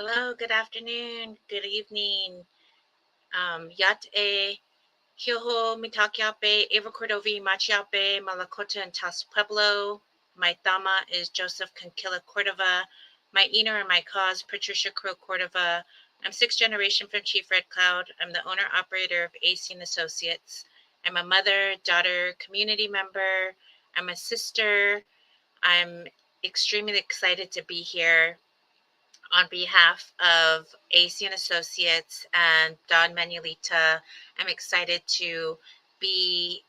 Hello, good afternoon, good evening. Yat e Hioho Mitakiape, Eva Cordovi, Machiape, Malakota, and Tas Pueblo. My Thama is Joseph Conquilla Cordova. My Ina or my cause, Patricia Crow Cordova. I'm sixth generation from Chief Red Cloud. I'm the owner operator of AC and Associates. I'm a mother, daughter, community member. I'm a sister. I'm extremely excited to be here on behalf of AC and Associates and Don Manuelita. I'm excited to be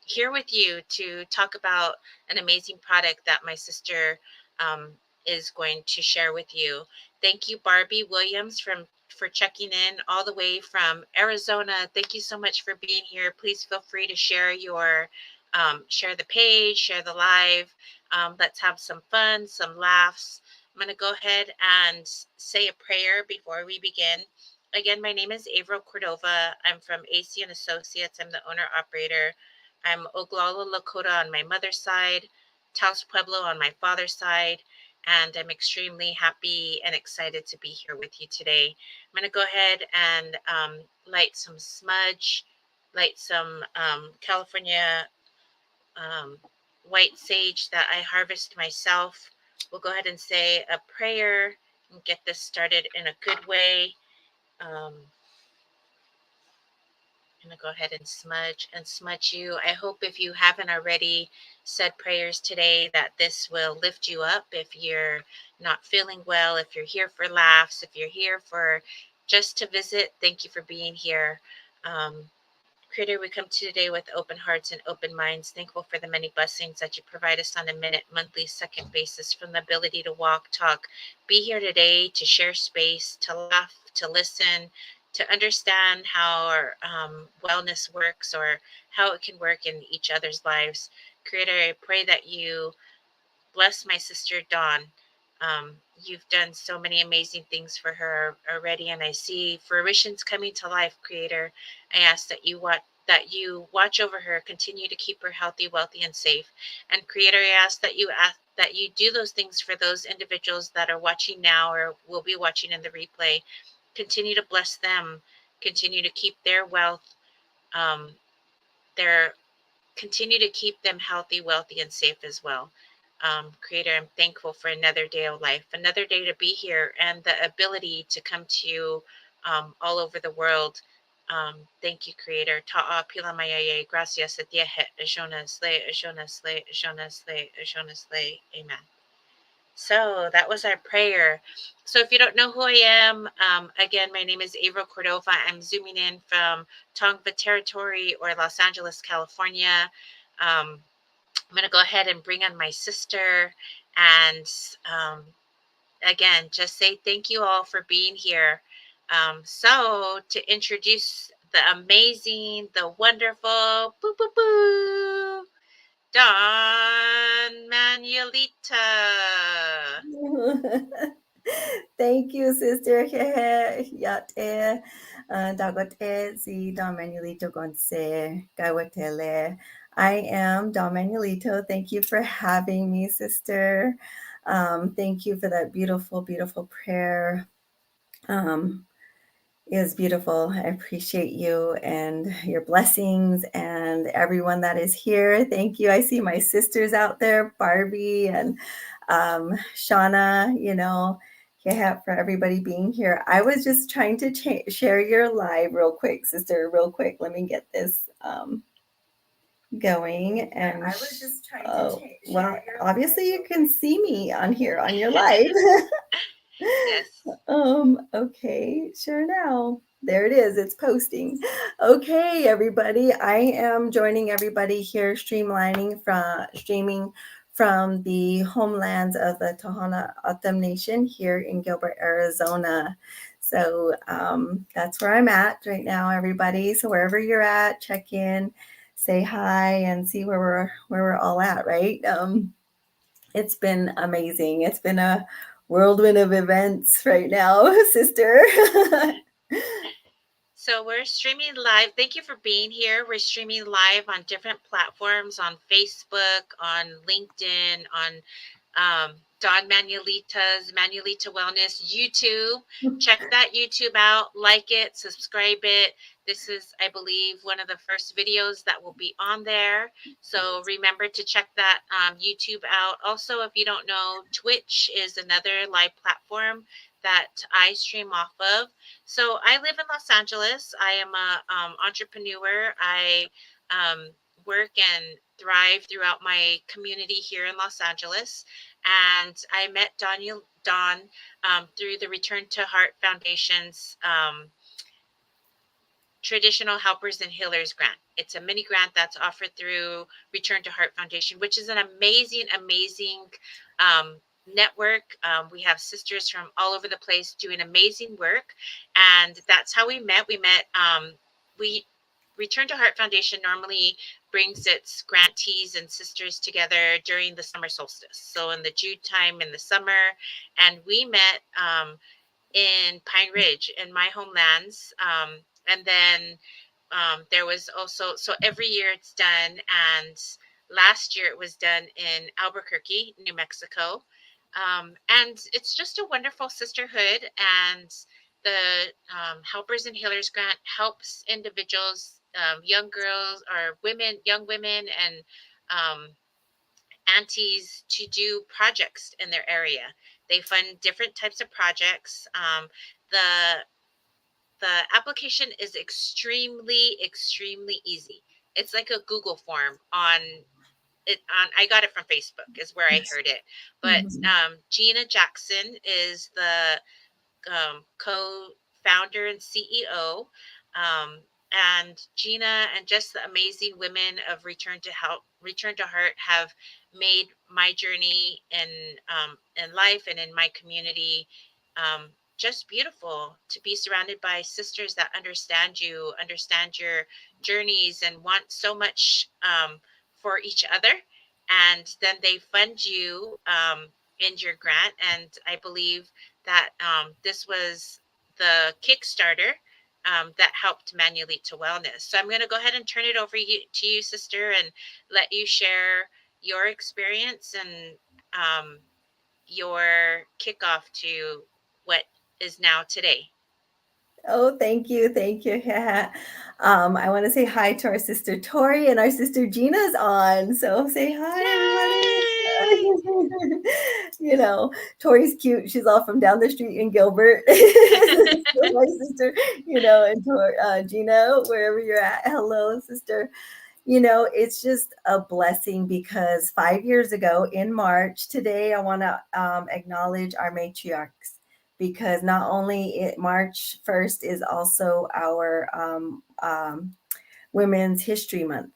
here with you to talk about an amazing product that my sister um, is going to share with you. Thank you, Barbie Williams, for checking in all the way from Arizona. Thank you so much for being here. Please feel free to share share the page, share the live. Let's have some fun, some laughs. I'm going to go ahead and say a prayer before we begin. Again, my name is Averill Cordova. I'm from AC and Associates. I'm the owner operator. I'm Oglala Lakota on my mother's side, Taos Pueblo on my father's side, and I'm extremely happy and excited to be here with you today. I'm going to go ahead and light some smudge, light some California um, white sage that I harvest myself. We'll go ahead and say a prayer and get this started in a good way. I'm going to go ahead and smudge you. I hope if you haven't already said prayers today that this will lift you up if you're not feeling well, if you're here for laughs, if you're here for just to visit. Thank you for being here. Creator, we come to today with open hearts and open minds, thankful for the many blessings that you provide us on a minute, monthly, second basis, from the ability to walk, talk, be here today, to share space, to laugh, to listen, to understand how our wellness works or how it can work in each other's lives. Creator, I pray that you bless my sister Dawn. You've done so many amazing things for her already, and I see fruitions coming to life. Creator, I ask that you watch over her, continue to keep her healthy, wealthy, and safe. And Creator, I ask that you do those things for those individuals that are watching now or will be watching in the replay. Continue to bless them. Continue to keep their wealth, um, their continue to keep them healthy, wealthy, and safe as well. Creator, I'm thankful for another day of life, another day to be here, and the ability to come to you all over the world. Thank you, Creator. Ta'a pila mayaye, gracias a Dios, ajona slay, ajona slay, ajona slay, ajona slay. Amen. So that was our prayer. So if you don't know who I am, again, my name is Averill Cordova. I'm zooming in from Tongva Territory or Los Angeles, California. I'm going to go ahead and bring on my sister and again, just say thank you all for being here. So to introduce the amazing, the wonderful, boo, boo, boo, Don Manuelita. Thank you, Sister Yate. Dagote si Don Manuelito Gonce. Gawatele. I am Don Manuelito. Thank you for having me, sister. Thank you for that beautiful, beautiful prayer. Um, it was beautiful. I appreciate you and your blessings and everyone that is here. Thank you. I see my sisters out there, Barbie and Shánah, yeah, for everybody being here. I was just trying to share your live real quick, sister, real quick. Let me get this going. And I was just trying to well, obviously you can see me on here on your live. Yes. Okay, sure now. There it is. It's posting. Okay, everybody. I am joining everybody here streaming from the homelands of the Tohono O'odham Nation here in Gilbert, Arizona. So that's where I'm at right now, everybody. So wherever you're at, check in, say hi, and see where we're all at, right? It's been amazing. It's been a whirlwind of events right now, sister. So we're streaming live. Thank you for being here. We're streaming live on different platforms, on Facebook, on LinkedIn, on Don Manuelita's Manuelito Wellness YouTube. Check that YouTube out, like it, subscribe it. This is, I believe, one of the first videos that will be on there. So remember to check that YouTube out. Also, if you don't know, Twitch is another live platform that I stream off of. So I live in Los Angeles. I am a entrepreneur. I work and thrive throughout my community here in Los Angeles. And I met Don through the Return to Heart Foundation's Traditional Helpers and Healers grant. It's a mini grant that's offered through Return to Heart Foundation, which is an amazing, amazing network. We have sisters from all over the place doing amazing work, and that's how we met. We Return to Heart Foundation normally brings its grantees and sisters together during the summer solstice, so in the June time in the summer, and we met in Pine Ridge in my homelands. And then there was also, so every year it's done. And last year it was done in Albuquerque, New Mexico. And it's just a wonderful sisterhood. And the Helpers and Healers Grant helps individuals, young girls or women, young women, and um, aunties to do projects in their area. They fund different types of projects. The the application is extremely, extremely easy. It's like a Google form on it. On I got it from Facebook is where I heard it. But Mhm. Gina Jackson is the co-founder and CEO. Um, and Gina and just the amazing women of Return to Heart have made my journey in life and in my community um, just beautiful to be surrounded by sisters that understand you, understand your journeys, and want so much for each other. And then they fund you in your grant. And I believe that this was the Kickstarter that helped Manuelito Wellness. So I'm going to go ahead and turn it over to you, sister, and let you share your experience and your kickoff to what is now today. Oh, thank you. Thank you. Yeah. I want to say hi to our sister Tori and our sister Gina's on. So say hi, everybody. Yay! You know, Tori's cute. She's all from down the street in Gilbert. So my sister, and Gina, wherever you're at. Hello, sister. It's just a blessing because 5 years ago in March, today I want to acknowledge our matriarchs because not only March 1st is also our Women's History Month.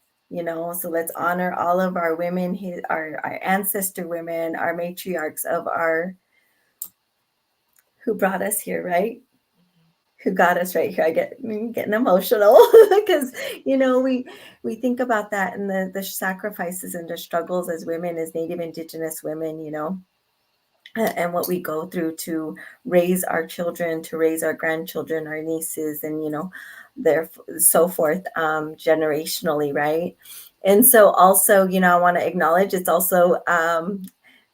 So let's honor all of our women, our ancestor women, our matriarchs of our who brought us here, right? Who got us right here. I get getting emotional because we think about that and the sacrifices and the struggles as women, as Native Indigenous women, and what we go through to raise our children, to raise our grandchildren, our nieces, and their so forth generationally, right? And so also, I want to acknowledge it's also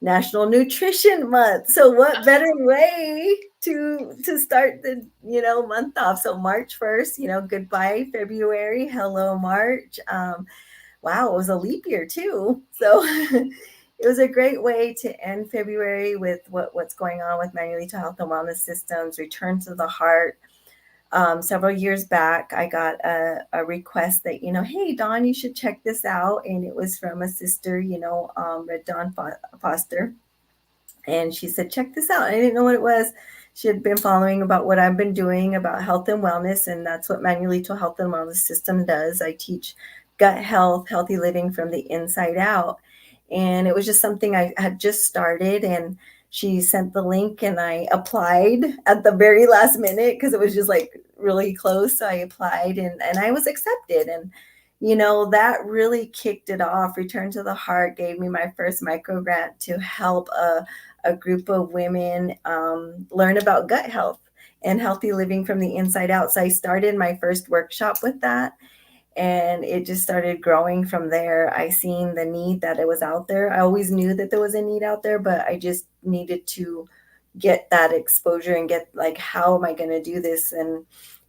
National Nutrition Month. So what better Oh, way to start the month off? So March 1st, goodbye February, hello March. Wow, it was a leap year too. So it was a great way to end February with what's going on with Manuelito Health and Wellness Systems, Return to the Heart. Several years back, I got a request that, hey, Dawn, you should check this out. And it was from a sister, Red Dawn Foster. And she said, check this out. I didn't know what it was. She had been following about what I've been doing about health and wellness. And that's what Manuelito Health and Wellness System does. I teach gut health, healthy living from the inside out. And it was just something I had just started. And she sent the link and I applied at the very last minute because it was just like really close. So I applied and I was accepted. And that really kicked it off. Return to the Heart gave me my first micro grant to help a group of women learn about gut health and healthy living from the inside out. So I started my first workshop with that. and it just started growing from there. I seen the need that it was out there. I always knew that there was a need out there, but I just needed to get that exposure and get like, how am I going to do this? And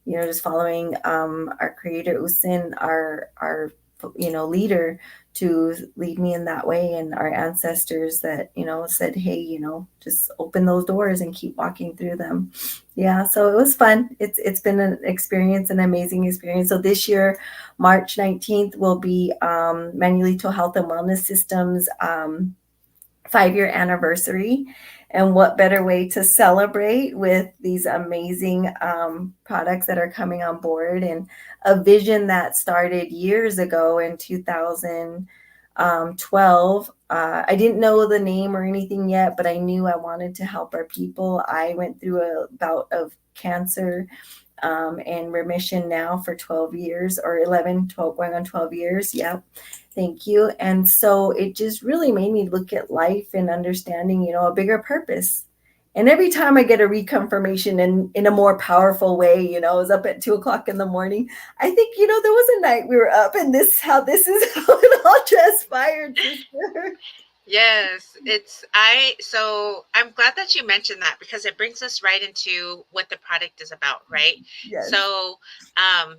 just following our creator Usin, our leader, to lead me in that way, and our ancestors that said, hey, just open those doors and keep walking through them. Yeah, so it was fun. It's been an experience, an amazing experience. So this year, March 19th, will be Manuelito Health and Wellness Systems 5-year anniversary. And what better way to celebrate with these amazing products that are coming on board, and a vision that started years ago in 2012. I didn't know the name or anything yet, but I knew I wanted to help our people. I went through a bout of cancer and remission now for 12 years, or 11, 12, going on 12 years. Yep. Thank you. And so it just really made me look at life and understanding, a bigger purpose. And every time I get a reconfirmation in a more powerful way, I was up at 2 o'clock in the morning. I think, there was a night we were up, and this is how it all transpired. Yes, so I'm glad that you mentioned that, because it brings us right into what the product is about, right? Yes. So, I'm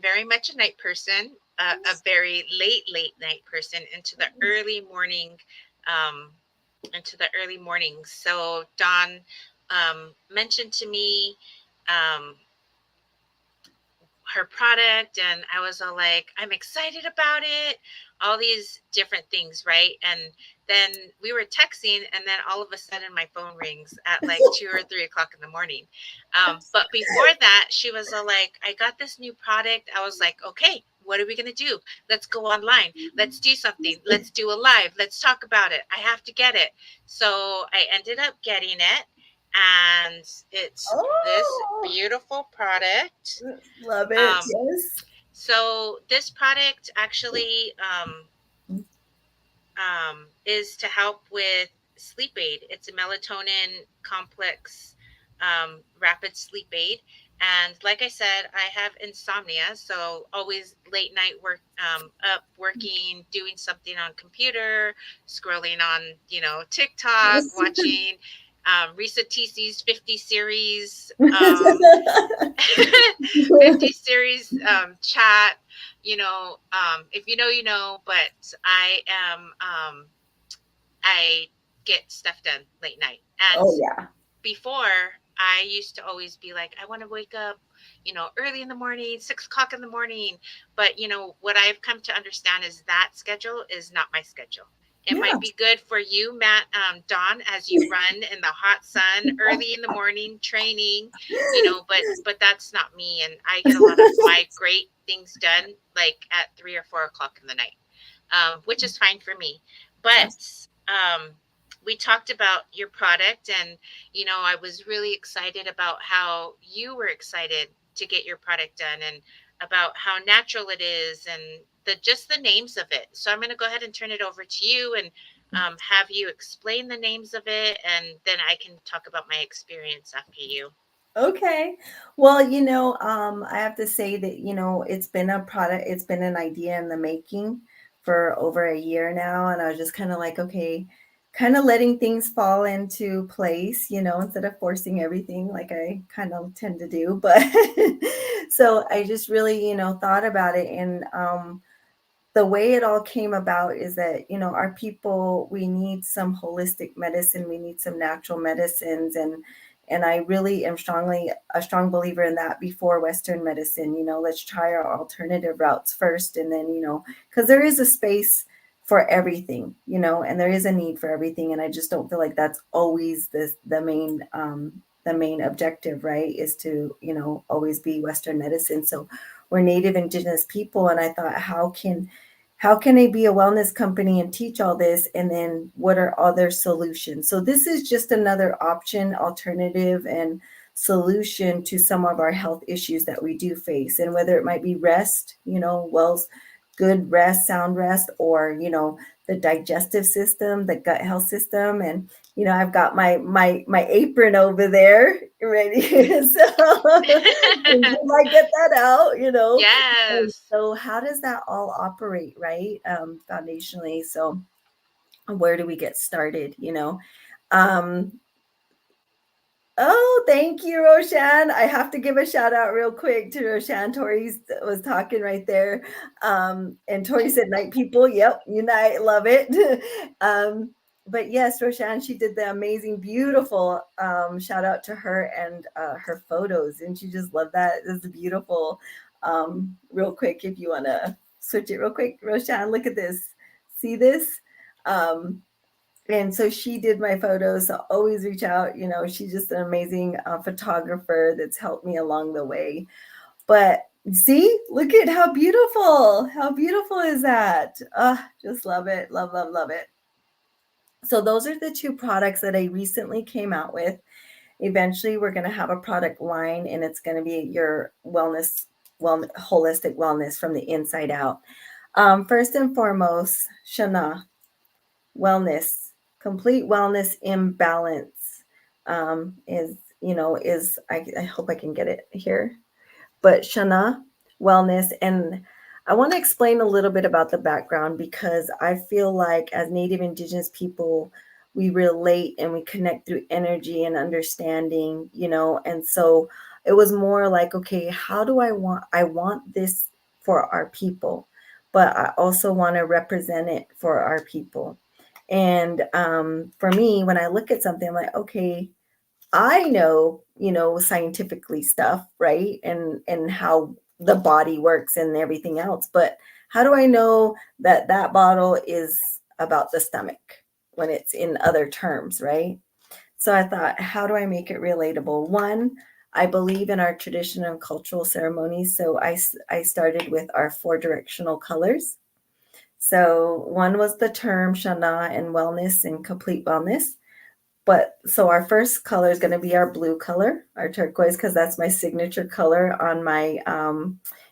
very much a night person, a very late night person, um, into the early mornings. So Dawn mentioned to me um, her product, and I was all like, I'm excited about it, all these different things, right? And then we were texting, and then all of a sudden my phone rings at like 2 or 3 o'clock in the morning. But before that, she was all like, I got this new product. I was like, okay, what are we going to do? Let's go online. Let's do something. Let's do a live. Let's talk about it. I have to get it. So I ended up getting it, and it's this Oh, beautiful product. love it. Um, Yes. so this product actually is to help with sleep aid. It's a melatonin complex rapid sleep aid. And like I said, I have insomnia, so always late night work, up working, doing something on computer, scrolling on, TikTok, watching Risa TC's 50 series, 50 series chat. If you know, you know, but I get stuff done late night. And Oh, yeah. before, I used to always be like, I want to wake up, early in the morning, 6 o'clock in the morning. But, what I've come to understand is that schedule is not my schedule. It Yeah. might be good for you, Matt, Dawn, as you run in the hot sun early in the morning training, but that's not me. And I get a lot of my great things done like at 3 or 4 o'clock in the night, which is fine for me. But we talked about your product, and I was really excited about how you were excited to get your product done, and about how natural it is, and just the names of it. So I'm going to go ahead and turn it over to you, and have you explain the names of it, and then I can talk about my experience after you. Okay. Well, I have to say that, it's been a product, it's been an idea in the making for over a year now. And I was just kind of like, okay, kind of letting things fall into place, instead of forcing everything like I kind of tend to do. But so I just really, thought about it. And the way it all came about is that, our people, we need some holistic medicine, we need some natural medicines. And I really am strongly a strong believer in that before Western medicine. Let's try our alternative routes first, and then, because there is a space for everything, and there is a need for everything. And I just don't feel like that's always the main objective, right? Is to, always be Western medicine. So we're Native Indigenous people, and I thought, how can I be a wellness company and teach all this? And then what are other solutions? So this is just another option, alternative, and solution to some of our health issues that we do face. And whether it might be rest, good rest, sound rest, or, the digestive system, the gut health system. And I've got my apron over there ready. So you might get that out. And Yes. so how does that all operate, right? Foundationally. So where do we get started? Um, Oh, thank you, Roshan. I have to give a shout out real quick to Roshan. Tori was talking right there. And Tori said, night people. Yep, unite, love it. um, but yes, Roshan, she did the amazing, beautiful shout out to her and her photos. Didn't you just love that? It's beautiful. Real quick, if you want to switch it real quick, Roshan, look at this. See this? Um, and so she did my photos. So always reach out. She's just an amazing photographer that's helped me along the way. But see, look at how beautiful. How beautiful is that? Just love it. Love, love, love it. So those are the two products that I recently came out with. Eventually, we're going to have a product line, and it's going to be your holistic wellness from the inside out. First and foremost, Shánah, wellness, complete wellness imbalance, I hope I can get it here, but Shánah wellness. And I want to explain a little bit about the background, because I feel like as Native Indigenous people, we relate and we connect through energy and understanding, and so it was more like, okay, how do I want this for our people, but I also want to represent it for our people. And for me, when I look at something, I'm like, okay, I know, scientifically stuff, right? And how the body works and everything else. But how do I know that that bottle is about the stomach when it's in other terms, right? So I thought, how do I make it relatable? One, I believe in our tradition and cultural ceremonies. So I started with our 4 directional colors. So one was the term Shánah and wellness and complete wellness. But so our first color is going to be our blue color, our turquoise, because that's my signature color on my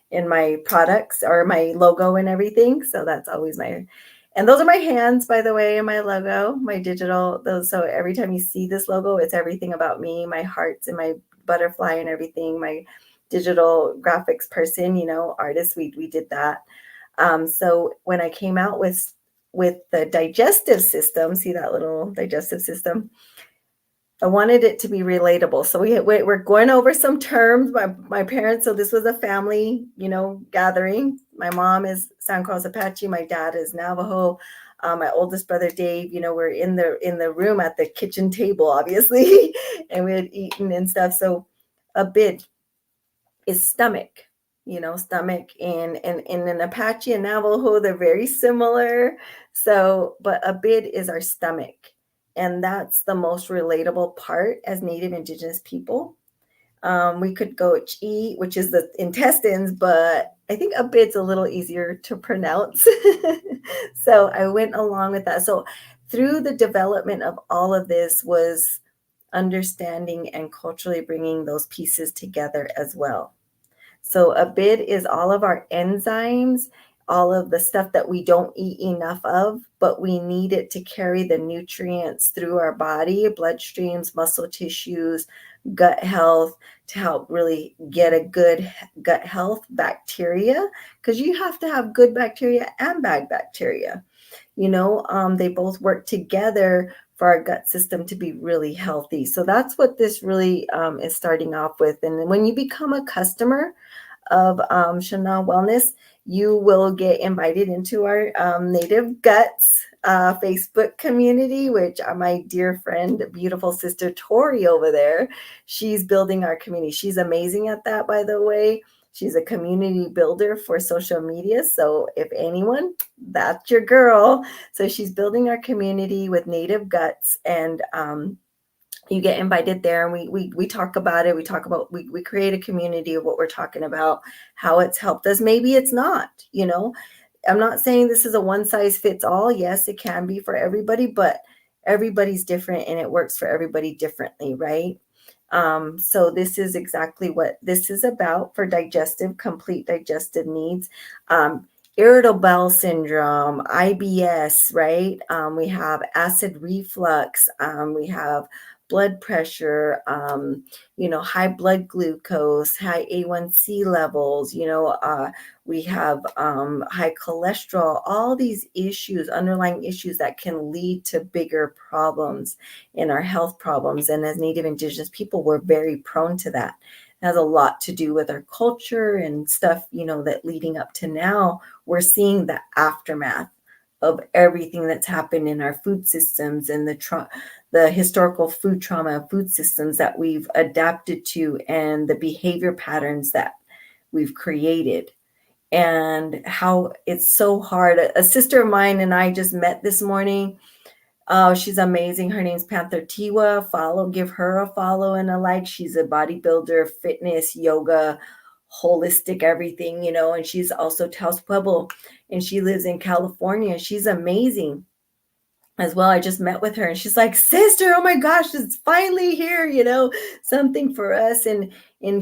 in my products or my logo and everything. So that's always and those are my hands, by the way, and my logo, my digital. Those, so every time you see this logo, it's everything about me, my hearts and my butterfly and everything. My digital graphics person, artist. We did that. So when I came out with the digestive system, see that little digestive system, I wanted it to be relatable. So we're going over some terms. My parents, so this was a family, gathering. My mom is San Carlos Apache. My dad is Navajo. My oldest brother Dave, we're in the room at the kitchen table, obviously, and we had eaten and stuff. So abíd is stomach, stomach, and in an Apache and Navajo, they're very similar. So, but abíd is our stomach. And that's the most relatable part as Native Indigenous people. We could go chi, which is the intestines, but I think abíd's a little easier to pronounce. So I went along with that. So through the development of all of this was understanding and culturally bringing those pieces together as well. So abíd is all of our enzymes, all of the stuff that we don't eat enough of, but we need it to carry the nutrients through our body, bloodstreams, muscle tissues, gut health, to help really get a good gut health bacteria, because you have to have good bacteria and bad bacteria. They both work together for our gut system to be really healthy. So that's what this really is starting off with. And when you become a customer of Shánah Wellness, you will get invited into our Native Guts Facebook community, which my dear friend, beautiful sister Tori over there, she's building our community. She's amazing at that, by the way. She's a community builder for social media. So if anyone, that's your girl. So she's building our community with Native Guts, and you get invited there, and we talk about it. We create a community of what we're talking about, how it's helped us. Maybe it's not, I'm not saying this is a one size fits all. Yes, it can be for everybody, but everybody's different and it works for everybody differently, right? So this is exactly what this is about for complete digestive needs. irritable bowel syndrome, IBS, right? We have acid reflux. We have blood pressure, high blood glucose, high A1C levels, we have high cholesterol, all these issues, underlying issues that can lead to bigger problems in our health problems. And as Native Indigenous people, we're very prone to that. It has a lot to do with our culture and stuff, that leading up to now, we're seeing the aftermath of everything that's happened in our food systems and the historical food trauma and food systems that we've adapted to, and the behavior patterns that we've created, and how it's so hard. A sister of mine and I just met this morning. Oh, she's amazing. Her name's Panther Tiwa. Give her a follow and a like. She's a bodybuilder, fitness, yoga, holistic everything, and she's also Taos Pueblo, and she lives in California. She's amazing as well. I just met with her and she's like, sister, oh my gosh, it's finally here, something for us. And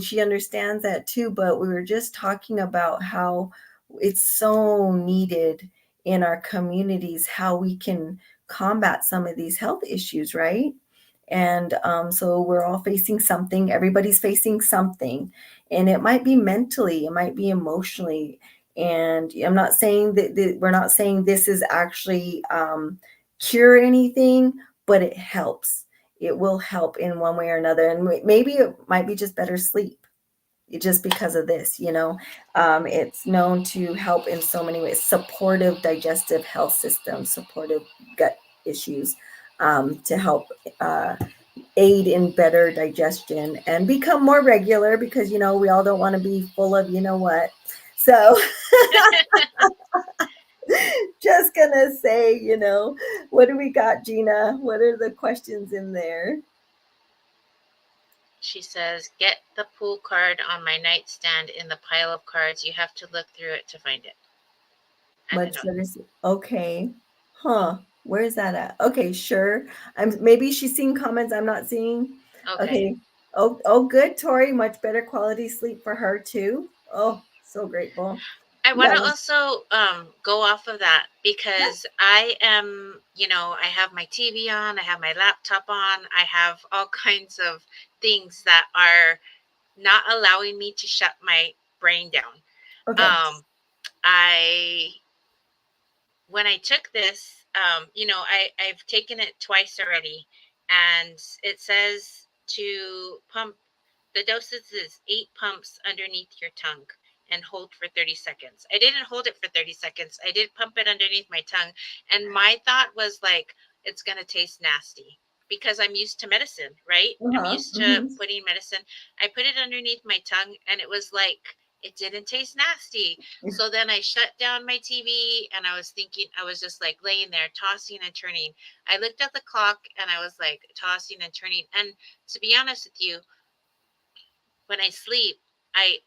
she understands that too. But we were just talking about how it's so needed in our communities, how we can combat some of these health issues, right? And so we're all facing something. Everybody's facing something, and it might be mentally, it might be emotionally. And I'm not saying that we're not saying this is actually cure anything, but it helps. It will help in one way or another. And maybe it might be just better sleep just because of this, it's known to help in so many ways. Supportive digestive health system, supportive gut issues, to help aid in better digestion and become more regular, because we all don't want to be full of what. So just gonna say, what do we got, Gina? What are the questions in there? She says, get the pool card on my nightstand in the pile of cards. You have to look through it to find it. I Much don't know. better. Okay. Huh. Where's that at? Okay, sure. Maybe she's seeing comments I'm not seeing. Okay. Okay. Oh, good, Tori. Much better quality sleep for her too. Oh, so grateful. I want to Yeah. also go off of that because I am, I have my TV on, I have my laptop on, I have all kinds of things that are not allowing me to shut my brain down. Okay. Um, I when I took this, I've taken it twice already, and it says to pump. The dosage is 8 pumps underneath your tongue and hold for 30 seconds. I didn't hold it for 30 seconds. I did pump it underneath my tongue, and my thought was like, it's gonna taste nasty because I'm used to medicine, right? I'm Uh-huh. used to putting medicine. I put it underneath my tongue, and it was like it didn't taste nasty. So then I shut down my TV, and I was thinking, I was just like laying there tossing and turning. I looked at the clock, and I was like tossing and turning. And to be honest with you, when I sleep, I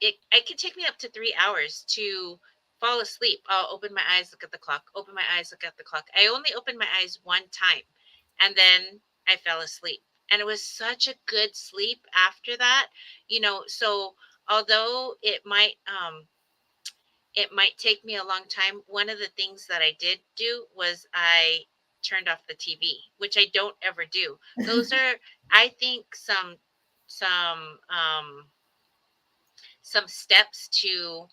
it can take me up to 3 hours to fall asleep. I'll open my eyes, look at the clock, open my eyes, look at the clock. I only opened my eyes one time, and then I fell asleep. And it was such a good sleep after that, So although it might take me a long time, one of the things that I did do was I turned off the TV, which I don't ever do. Those are, I think, some some steps to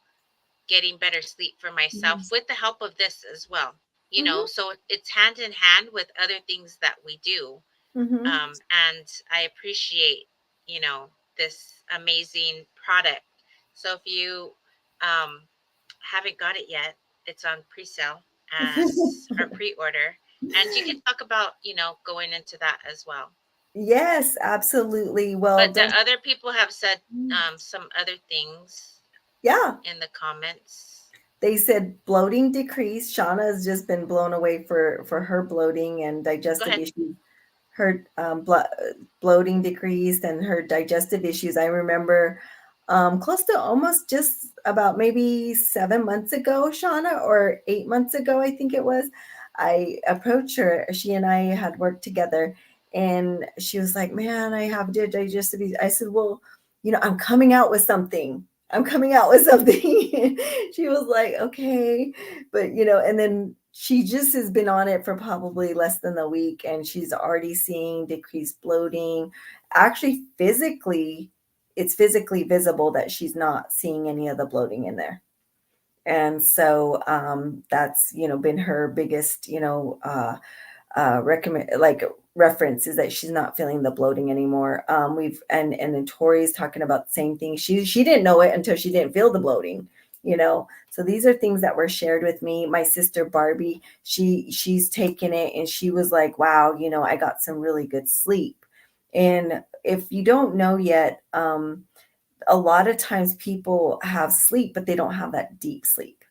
getting better sleep for myself Mhm. with the help of this as well. Mhm. So it's hand in hand with other things that we do. Mhm. And I appreciate, you know, this amazing product. So if you um, haven't got it yet, it's on pre-sale as or pre-order, and you can talk about, going into that as well. Yes, absolutely. Well, But the there's other people have said some other things yeah. in the comments. They said bloating decreased. Shánah has just been blown away for her bloating and Go digestive ahead. issues. Her bloating decreased and her digestive issues. I remember close to almost just about maybe 7 months ago, Shánah, or 8 months ago, I think it was. I approached her. She and I had worked together, and she was like, "Man, I have digestive." I said, "Well, I'm coming out with something. I'm coming out with something. She was like, okay. But, and then she just has been on it for probably less than a week and she's already seeing decreased bloating. Actually, it's physically visible that she's not seeing any of the bloating in there. And so that's, been her biggest, recommend like reference is that she's not feeling the bloating anymore. We've and then Tori's talking about the same thing. She didn't know it until she didn't feel the bloating, So these are things that were shared with me. My sister Barbie, she's taken it and she was like, wow, I got some really good sleep. And if you don't know yet, a lot of times people have sleep, but they don't have that deep sleep,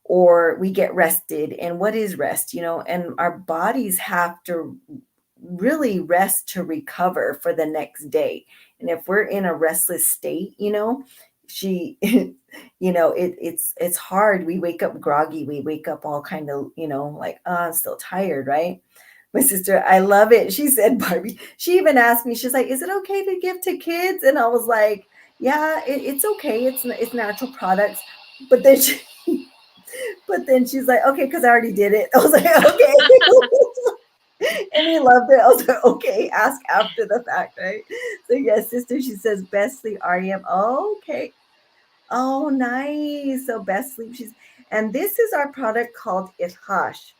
or we get rested. And what is rest? And our bodies have to really rest to recover for the next day. And if we're in a restless state, she it's hard. We wake up groggy, we wake up all kind of, like, oh, I'm still tired, right? My sister, I love it. She said, Barbie, she even asked me, she's like, is it okay to give to kids? And I was like, yeah, it's okay. It's natural products. But then she's like, okay, because I already did it. I was like, okay. And he loved it. I was like, okay, ask after the fact, right? So yes, sister, she says best sleep REM. Oh, okay. Oh, nice. So best sleep. And this is our product called iłhosh.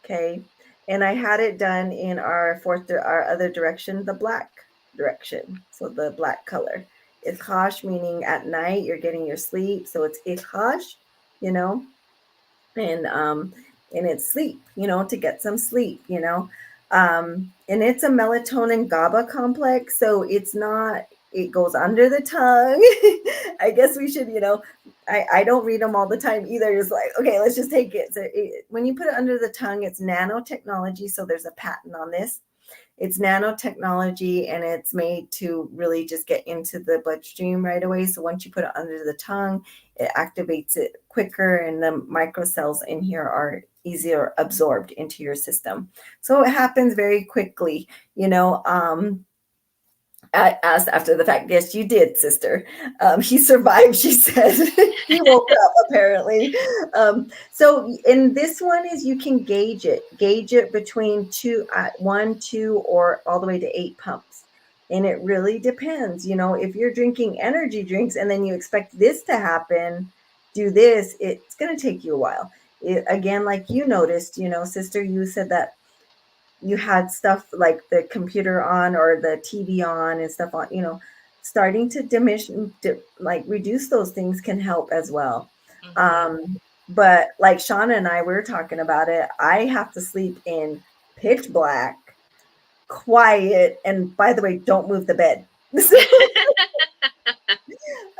Okay. And I had it done in our our other direction, the black direction. So the black color. Iłhosh meaning at night you're getting your sleep. So it's iłhosh, you know, and it's sleep, to get some sleep, and it's a melatonin GABA complex, so it's not, it goes under the tongue. I guess we should, I don't read them all the time either. It's like, okay, let's just take it. So when you put it under the tongue, it's nanotechnology, so there's a patent on this. It's nanotechnology and it's made to really just get into the bloodstream right away. So once you put it under the tongue, it activates it quicker and the microcells in here are easier absorbed into your system. So it happens very quickly, I asked after the fact, yes, you did, sister. He survived, she said. He woke up, apparently. So in this one is you can gauge it between 1, 2, or all the way to 8 pumps. And it really depends. If you're drinking energy drinks and then you expect this to happen, do this, it's going to take you a while. Again, like you noticed, sister, you said that you had stuff like the computer on or the TV on and stuff on, starting to diminish, like reduce those things can help as well. But like Shánah and I were talking about it, I have to sleep in pitch black, quiet, and by the way, don't move the bed.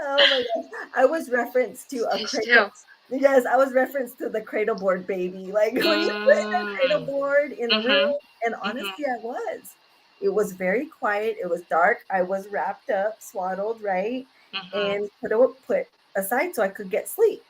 Oh my gosh. I was referenced to a She's cradle. too. Yes, I was referenced to the cradle board baby. Like when you put in a cradle Mm. board in the room, Mhm. and Mhm. honestly, I was. It was very quiet. It was dark. I was wrapped up, swaddled, right, Mhm. and put aside so I could get sleep.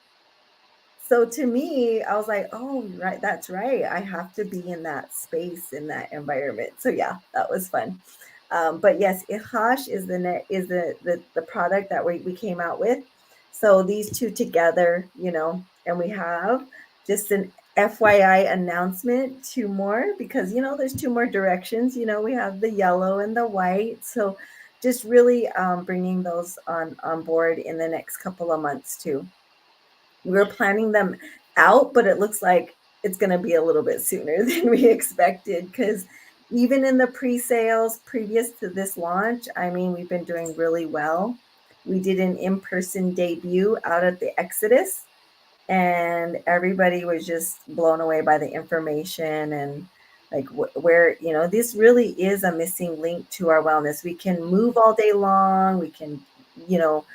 So to me, I was like, oh, right, that's right. I have to be in that space, in that environment. So yeah, that was fun. But yes, iłhosh is the product that we came out with. So these two together, and we have just an FYI announcement, 2 more, because there's 2 more directions. We have the yellow and the white. So just really bringing those on board in the next couple of months too. We're planning them out, but it looks like it's going to be a little bit sooner than we expected, because even in the pre-sales previous to this launch, I mean, we've been doing really well. We did an in-person debut out at the Exodus, and everybody was just blown away by the information and like where this really is a missing link to our wellness. We can move all day long, we can you know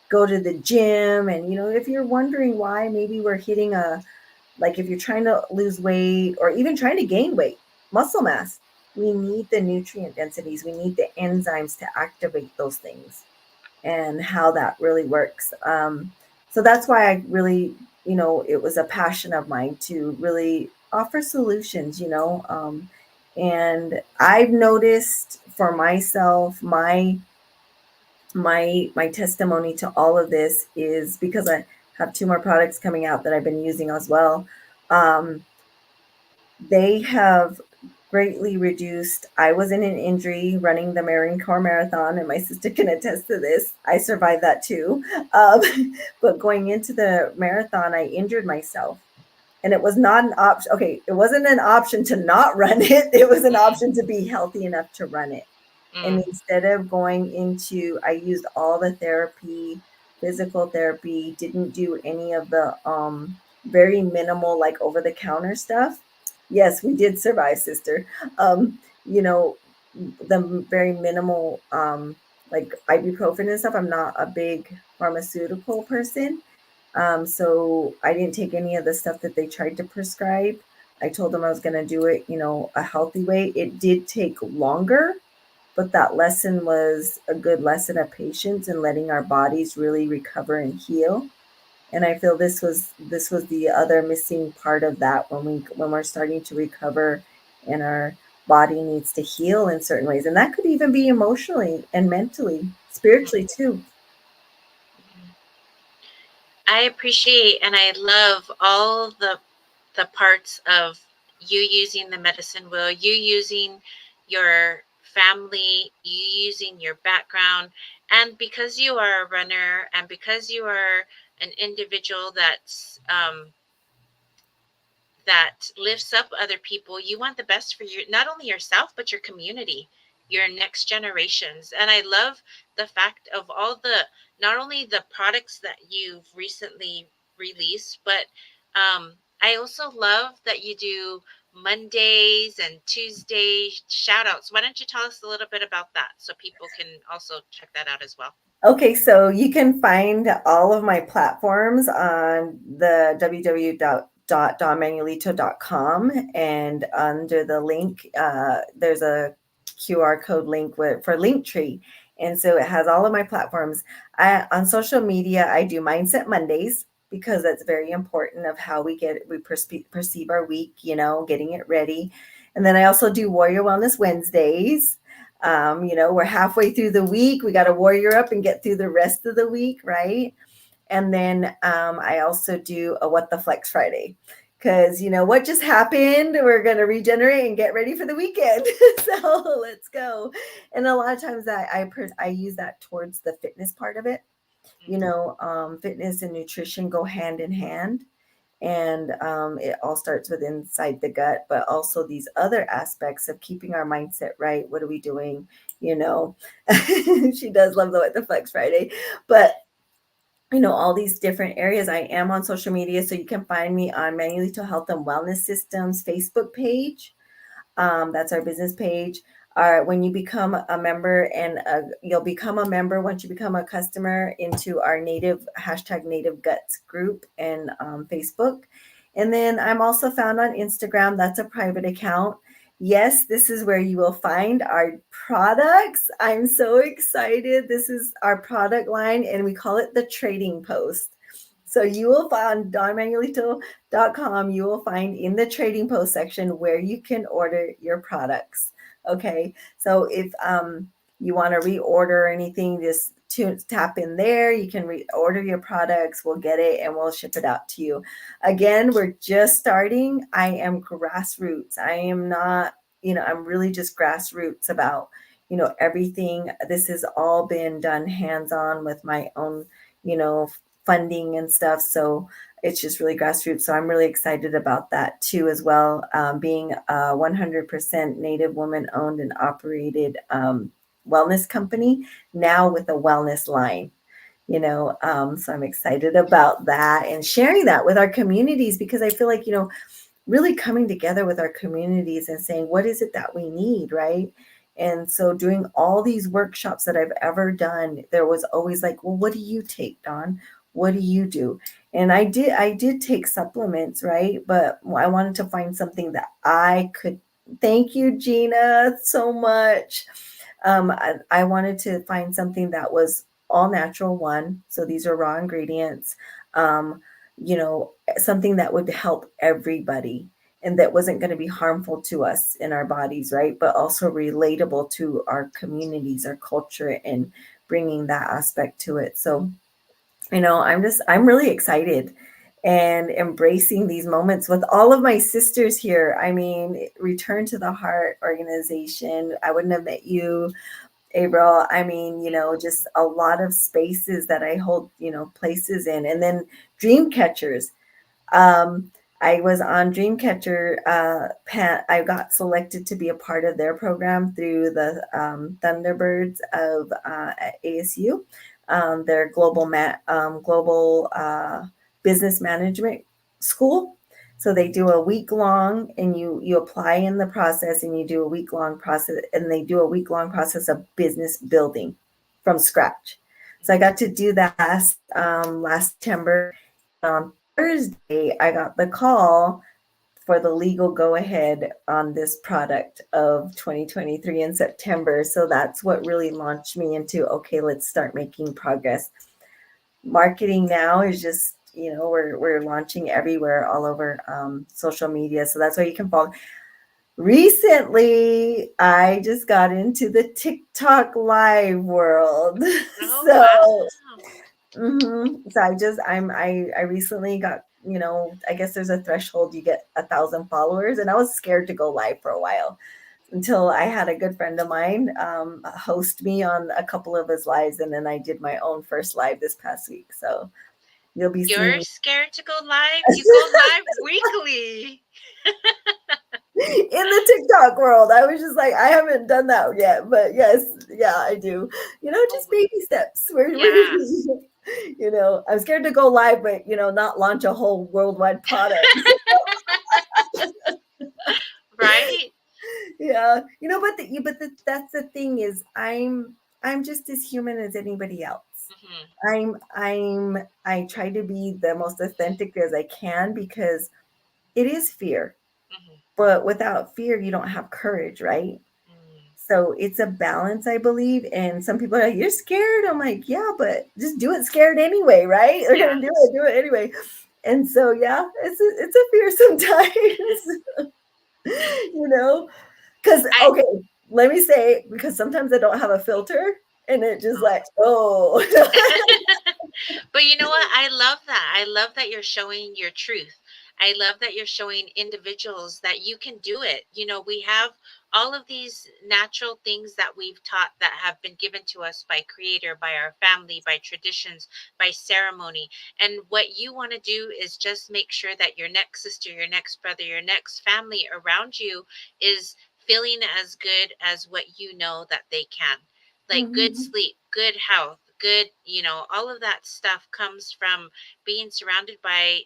go to the gym, and if you're wondering why maybe we're hitting like if you're trying to lose weight or even trying to gain weight, muscle mass, we need the nutrient densities, we need the enzymes to activate those things, and how that really works. So that's why I really, it was a passion of mine to really offer solutions, and I've noticed for myself, my my testimony to all of this is because I have two more products coming out that I've been using as well. Um, they have greatly reduced. I was in an injury running the Marine Corps Marathon, and my sister can attest to this. I survived that too. Um, but going into the marathon, I injured myself. And it was not an option. Okay, it wasn't an option to not run it. It was an option to be healthy enough to run it. And Mm, instead of going into, I used all the therapy, physical therapy, didn't do any of the very minimal, like over the counter stuff. Yes, we did survive, sister. You know, the very minimal, like ibuprofen and stuff. I'm not a big pharmaceutical person. So I didn't take any of the stuff that they tried to prescribe. I told them I was going to do it, a healthy way. It did take longer, but that lesson was a good lesson of patience and letting our bodies really recover and heal. And I feel this was the other missing part of that when we're starting to recover and our body needs to heal in certain ways. And that could even be emotionally and mentally, spiritually too. mm. I appreciate and I love all the parts of you using the medicine wheel, you using your family, you using your background, and because you are a runner and because you are an individual that lifts up other people, you want the best for your not only yourself but your community, your next generations. And I love the fact of all the not only the products that you've recently released, but I also love that you do Mondays and Tuesday shout outs. Why don't you tell us a little bit about that so people can also check that out as well? Okay, so you can find all of my platforms on the www.donmanuelito.com, and under the link, there's a QR code link for Linktree, and so it has all of my platforms. On social media, I do Mindset Mondays because that's very important of how we perceive our week, getting it ready, and then I also do Warrior Wellness Wednesdays. We're halfway through the week. We got to warrior up and get through the rest of the week, right? And then I also do a What the Flex Friday because what just happened. We're going to regenerate and get ready for the weekend. So let's go. And a lot of times I use that towards the fitness part of it. Fitness and nutrition go hand in hand, and it all starts with inside the gut, but also these other aspects of keeping our mindset right. What are we doing? you know she does love the What the Flex Friday, but all these different areas. I am on social media, so you can find me on Manuelito Health and Wellness Systems Facebook page. That's our business page. When you become a member, and you'll become a member once you become a customer into our #Native Guts group and Facebook. And then I'm also found on Instagram. That's a private account. Yes, this is where you will find our products. I'm so excited. This is our product line, and we call it the Trading Post. So you will find donmanuelito.com. You will find in the Trading Post section where you can order your products. Okay, so if you want to reorder anything, just tap in there. You can reorder your products. We'll get it and we'll ship it out to you. Again, we're just starting. I am grassroots. I am not, I'm really just grassroots about, everything. This has all been done hands-on with my own, funding and stuff. So it's just really grassroots. So I'm really excited about that too, as well. Being a 100% Native woman owned and operated wellness company now with a wellness line. So I'm excited about that and sharing that with our communities, because I feel like, really coming together with our communities and saying, what is it that we need, right? And so doing all these workshops that I've ever done, there was always like, well, what do you take, Dawn? What do you do? And I did take supplements, right? But I wanted to find something that I could. Thank you, Gina, so much. I wanted to find something that was all natural, one. So these are raw ingredients. Something that would help everybody and that wasn't going to be harmful to us in our bodies, right? But also relatable to our communities, our culture, and bringing that aspect to it. So, I'm really excited and embracing these moments with all of my sisters here. I mean, Return to the Heart organization. I wouldn't have met you, April. I mean, just a lot of spaces that I hold, places in. And then dream catchers. Um, I was on Dreamcatcher. I got selected to be a part of their program through the Thunderbirds of ASU, their global business management school. So they do a week long, and you apply in the process, and you do a week long process, and they do a week long process of business building from scratch. So I got to do that last September, and on Thursday I got the call for the legal go ahead on this product of 2023 in September. So that's what really launched me into, okay, let's start making progress. Marketing now is just, we're launching everywhere, all over social media. So that's why you can follow. Recently, I just got into the TikTok live world. Oh, So wow. So I recently got, I guess there's a threshold, you get 1,000 followers, and I was scared to go live for a while until I had a good friend of mine host me on a couple of his lives, and then I did my own first live this past week. So you'll be seeing You're me scared to go live? You go live weekly. in the TikTok world. I was just like, I haven't done that yet, but yes, yeah, I do. Oh, Just baby steps. yeah. I'm scared to go live, but not launch a whole worldwide product. Right? Yeah, that's the thing is, I'm just as human as anybody else. Hmm. I try to be the most authentic as I can, because it is fear, Hmm. but without fear you don't have courage, right? Hmm. So it's a balance, I believe. And some people are like, "You're scared." I'm like, "Yeah, but just do it scared anyway, right? They're gonna Yes. do it anyway." And so yeah, it's a fear sometimes. you know Because, I okay, let me say, because sometimes I don't have a filter, and it just oh. like, oh. But you know what? I love that. I love that you're showing your truth. I love that you're showing individuals that you can do it. We have all of these natural things that we've taught that have been given to us by creator, by our family, by traditions, by ceremony. And what you want to do is just make sure that your next sister, your next brother, your next family around you is feeling as good as what you know that they can, like good Mhm. sleep, good health, good, all of that stuff comes from being surrounded by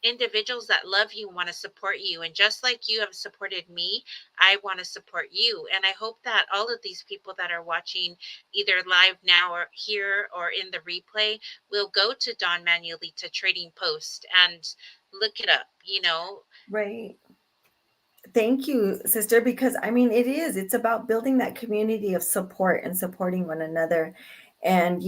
individuals that love you and want to support you. And just like you have supported me, I want to support you. And I hope that all of these people that are watching either live now or here or in the replay will go to Don Manuelita Trading Post and look it up, Right. Thank you, sister, because I mean, it's about building that community of support and supporting one another. And,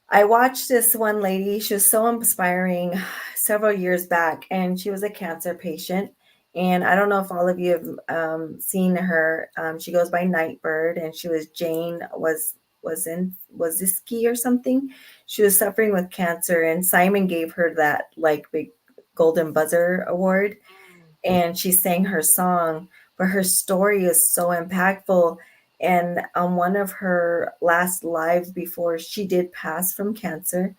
I watched this one lady. She was so inspiring several years back, and she was a cancer patient. And I don't know if all of you have seen her. She goes by Nightbird, and she was Jane was Ziski or something. She was suffering with cancer, and Simon gave her that like big golden buzzer award, Mm, and she sang her song, but her story is so impactful. And on one of her last lives before she did pass from cancer,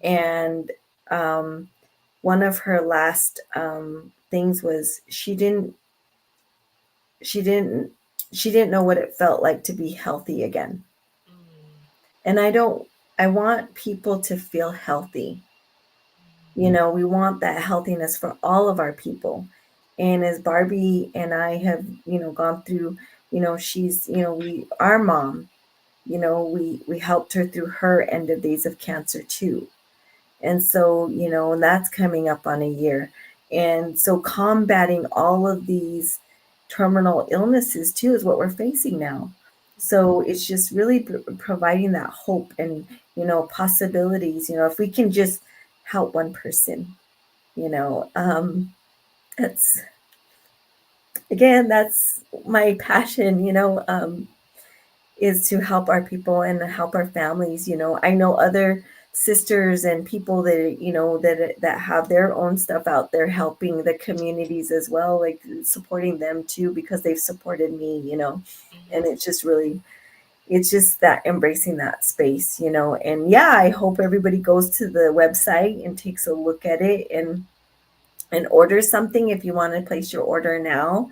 and um, one of her last things was she didn't she didn't know what it felt like to be healthy again. mm, And I want people to feel healthy. We want that healthiness for all of our people. And as Barbie and I have, gone through, she's, our mom, we helped her through her end of days of cancer too. And so, and that's coming up on a year. And so combating all of these terminal illnesses too is what we're facing now. So it's just really providing that hope and, possibilities. If we can just help one person, you know, um, that's, again, that's my passion. is to help our people and help our families. I know other sisters and people that that have their own stuff out there helping the communities as well, like supporting them too, because they've supported me. And Mhm. it's just really, it's just that embracing that space. And yeah, I hope everybody goes to the website and takes a look at it and order something if you want to place your order now.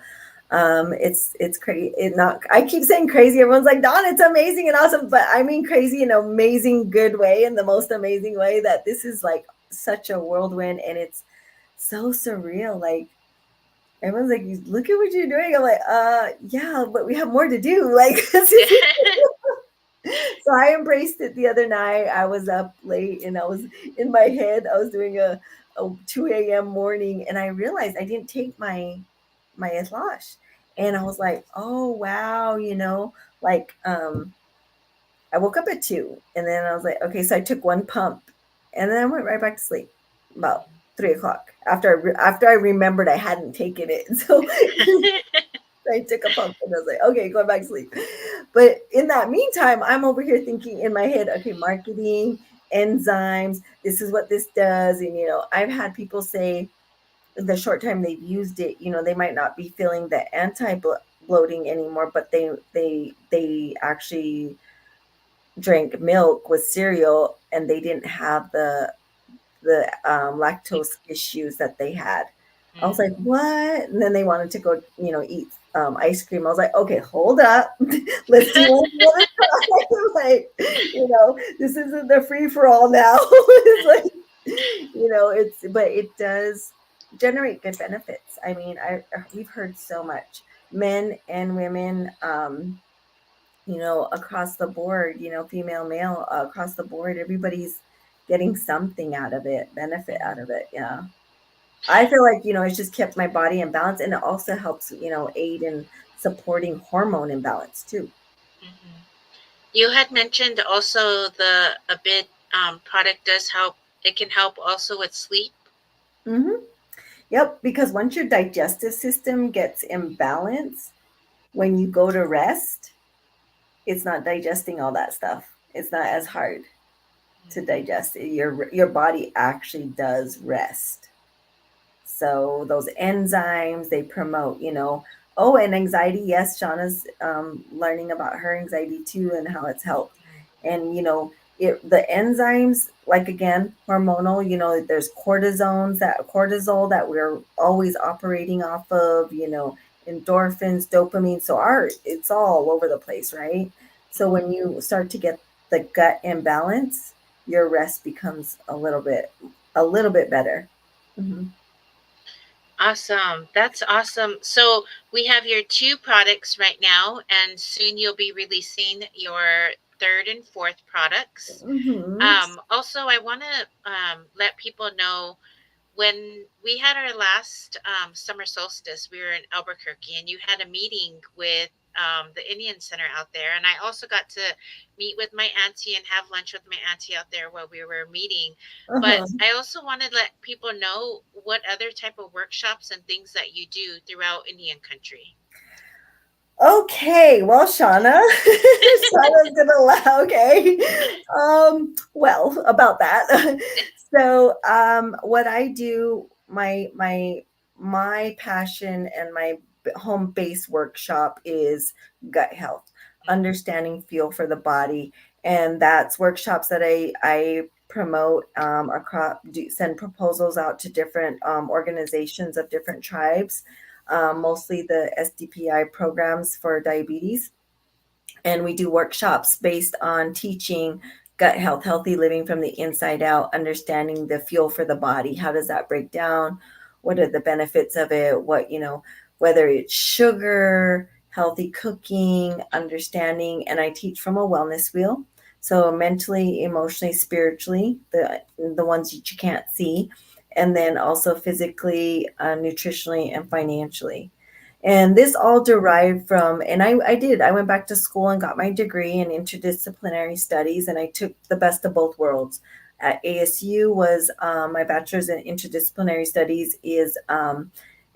It's crazy. It not. I keep saying crazy. Everyone's like, Don, it's amazing and awesome, but I mean crazy in an amazing, good way, in the most amazing way. That this is like such a whirlwind, and it's so surreal. Like everyone's like, look at what you're doing. I'm like, yeah, but we have more to do. Like, so I embraced it the other night. I was up late and I was in my head. I was doing a 2 a.m. morning, and I realized I didn't take my iłhosh. And I Mhm. was like, oh wow, like I woke up at 2, and then I was like, okay, so I took one pump, and then I went right back to sleep about 3 o'clock after I remembered I hadn't taken it. So I took a pump and I was like, okay, going back to sleep. But in that meantime, I'm over here thinking in my head, okay, marketing, enzymes, this is what this does. And, I've had people say the short time they've used it, they might not be feeling the anti bloating anymore, but they actually drank milk with cereal and they didn't have the lactose issues that they had. I was like, Mhm. what? And then they wanted to go, eat ice cream. I was like, okay, hold up. Let's see what you want to try. Like, this isn't the free for all now. It's like, but it does generate good benefits. I mean, we've heard so much, men and women, across the board, female, male, across the board, everybody's getting something out of it, benefit out of Mhm. it. Yeah. I feel like, it's just kept my body in balance, and it also helps, aid in supporting hormone imbalance too. Mhm. You had mentioned also the abíd product does help. It can help also with sleep. Hmm. Yep. Because once your digestive system gets imbalanced, when you go to rest, it's not digesting all that stuff. It's not as hard to digest. Your body actually does rest. So those enzymes they promote, Oh, and anxiety. Yes, Shauna's learning about her anxiety too and how it's helped. And the enzymes, like again, hormonal. There's cortisol that we're always operating off of. Endorphins, dopamine. So it's all over the place, right? So when Mhm. you start to get the gut imbalance, your rest becomes a little bit better. Mhm. Awesome. That's awesome. So we have your two products right now, and soon you'll be releasing your third and fourth products. Mhm. Also, I want to let people know when we had our last summer solstice, we were in Albuquerque, and you had a meeting with the Indian Center out there. And I also got to meet with my auntie and have lunch with my auntie out there while we were meeting. But Uh-huh. I also wanted to let people know what other type of workshops and things that you do throughout Indian country. Okay, well, Shauna, Shauna's gonna allow. Okay, well, about that. So, what I do, my passion and my home base workshop is gut health, understanding feel for the body, and that's workshops that I promote across, send proposals out to different organizations of different tribes, mostly the SDPI programs for diabetes. And we do workshops based on teaching gut health, healthy living from the inside out, understanding the fuel for the body. How does that break down? What are the benefits of it? Whether it's sugar, healthy cooking, understanding. And I teach from a wellness wheel. So mentally, emotionally, spiritually, the ones that you can't see, and then also physically, nutritionally, and financially. And this all derived from, and I went back to school and got my degree in interdisciplinary studies, and I took the best of both worlds. At ASU was my bachelor's in interdisciplinary studies is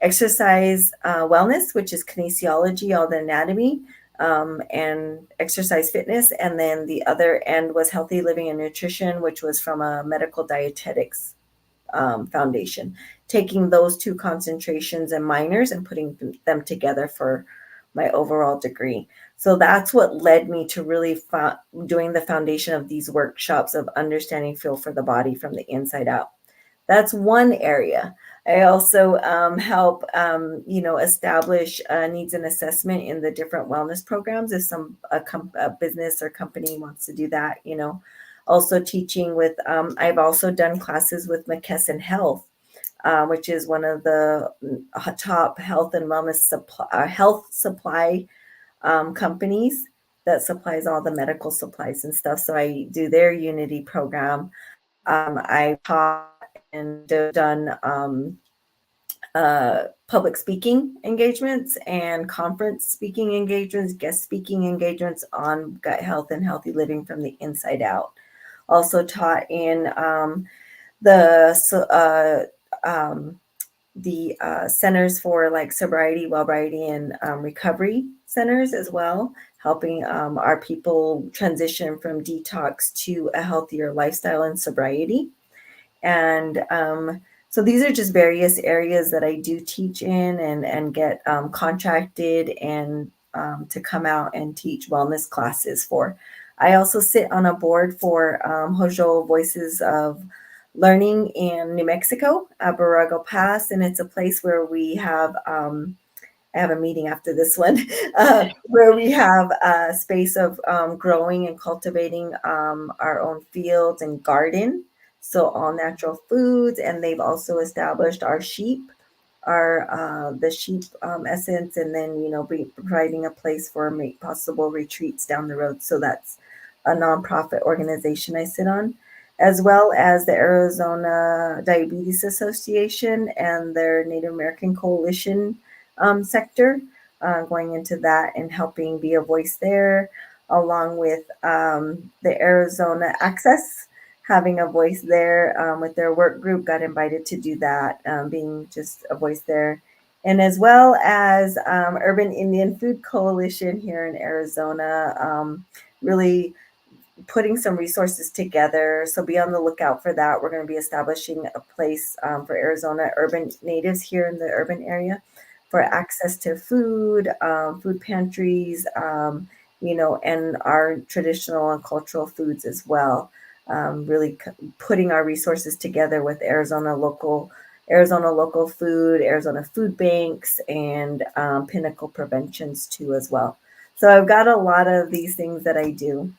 exercise wellness, which is kinesiology, all the anatomy, and exercise fitness. And then the other end was healthy living and nutrition, which was from a medical dietetics foundation, taking those two concentrations and minors and putting them together for my overall degree. So that's what led me to really doing the foundation of these workshops of understanding feel for the body from the inside out. That's one area. I also help, establish needs and assessment in the different wellness programs. If a business or company wants to do that, also teaching with. I've also done classes with McKesson Health, which is one of the top health and wellness health supply companies that supplies all the medical supplies and stuff. So I do their Unity program. I taught and done public speaking engagements and conference speaking engagements, guest speaking engagements on gut health and healthy living from the inside out. Also taught in the centers for like sobriety, well-being, and recovery centers as well, helping our people transition from detox to a healthier lifestyle and sobriety. And so these are just various areas that I do teach in and get contracted and to come out and teach wellness classes for. I also sit on a board for Hojo Voices of Learning in New Mexico at Borrego Pass, and it's a place where we have I have a meeting after this one, where we have a space of growing and cultivating our own fields and garden. So all natural foods, and they've also established our sheep, our the sheep essence, and then providing a place for possible retreats down the road. So that's a nonprofit organization I sit on, as well as the Arizona Diabetes Association and their Native American Coalition sector, going into that and helping be a voice there, along with the Arizona Access, having a voice there with their work group, got invited to do that, being just a voice there. And as well as Urban Indian Food Coalition here in Arizona, really putting some resources together. So be on the lookout for that. We're going to be establishing a place for Arizona urban natives here in the urban area for access to food, food pantries, and our traditional and cultural foods as well. Really putting our resources together with Arizona local food, Arizona food banks, and Pinnacle Preventions too as well. So I've got a lot of these things that I do.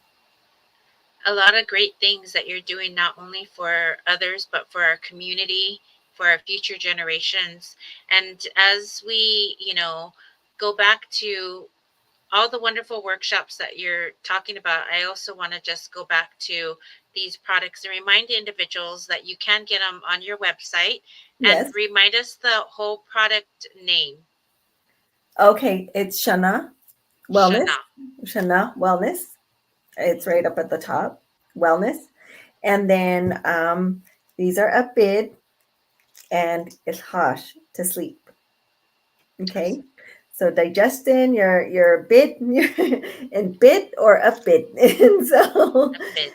A lot of great things that you're doing, not only for others, but for our community, for our future generations. And as we, go back to all the wonderful workshops that you're talking about, I also want to just go back to these products and remind individuals that you can get them on your website, and Yes. remind us the whole product name. Okay, it's Shánah Wellness. Shana. Shánah Wellness. It's right up at the top. Wellness. And then these are abíd and iłhosh to sleep. Okay. So digestion, your bit and bit or abíd. And so A bit.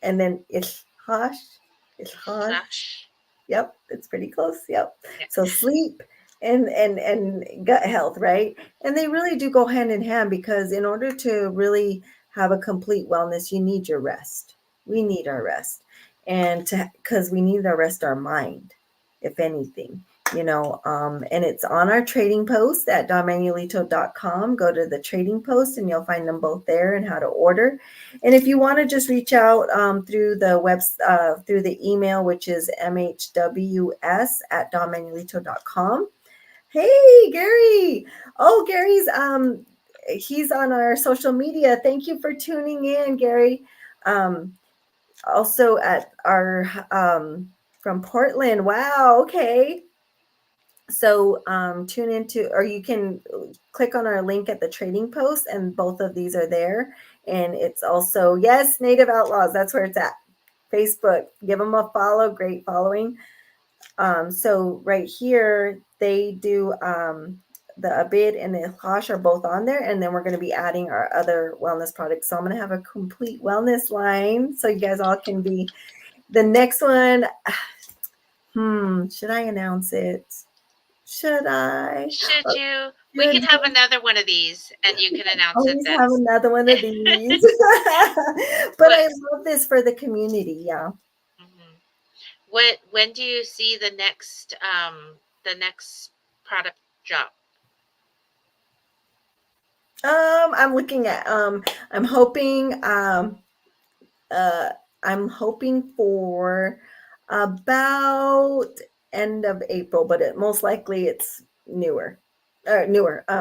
and then iłhosh. Iłhosh. Slash. Yep, it's pretty close. Yep. Yeah. So sleep and gut health, right? And they really do go hand in hand, because in order to really have a complete wellness, you need your rest. We need our rest. And because we need to rest our mind, if anything. And it's on our trading post at donmanuelito.com. Go to the trading post and you'll find them both there and how to order. And if you want to just reach out through through the email, which is mhws@donmanuelito.com. Hey, Gary. Oh, Gary's he's on our social media. Thank you for tuning in, Gary. Also at our from Portland. Wow. Okay. So tune into, or you can click on our link at the trading post, and both of these are there. And it's also, yes, Native Outlaws. That's where it's at. Facebook. Give them a follow. Great following. So right here, they do the abíd and the iłhosh are both on there, and then we're going to be adding our other wellness products. So I'm going to have a complete wellness line, so you guys all can be. The next one, should I announce it? Should I? Should you? We Should can have another one of these, and you can announce it always then. have another one of these. But What? I love this for the community. Yeah. Mhm. What? When do you see the next product drop? I'm looking at I'm hoping uh I'm hoping for about end of April, but it most likely it's newer